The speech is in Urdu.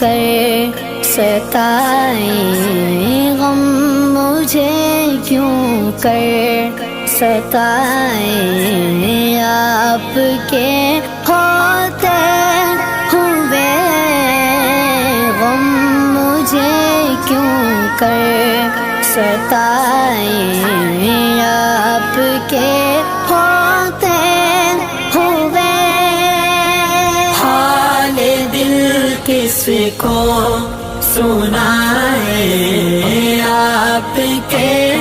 کر ستائیں، غم مجھے کیوں کر ستائیں، آپ کے ہوتے ہوئے غم مجھے کیوں کر ستائیں، آپ کے ہوتے ہوئے حال دل کس کو سنائیں، آپ کے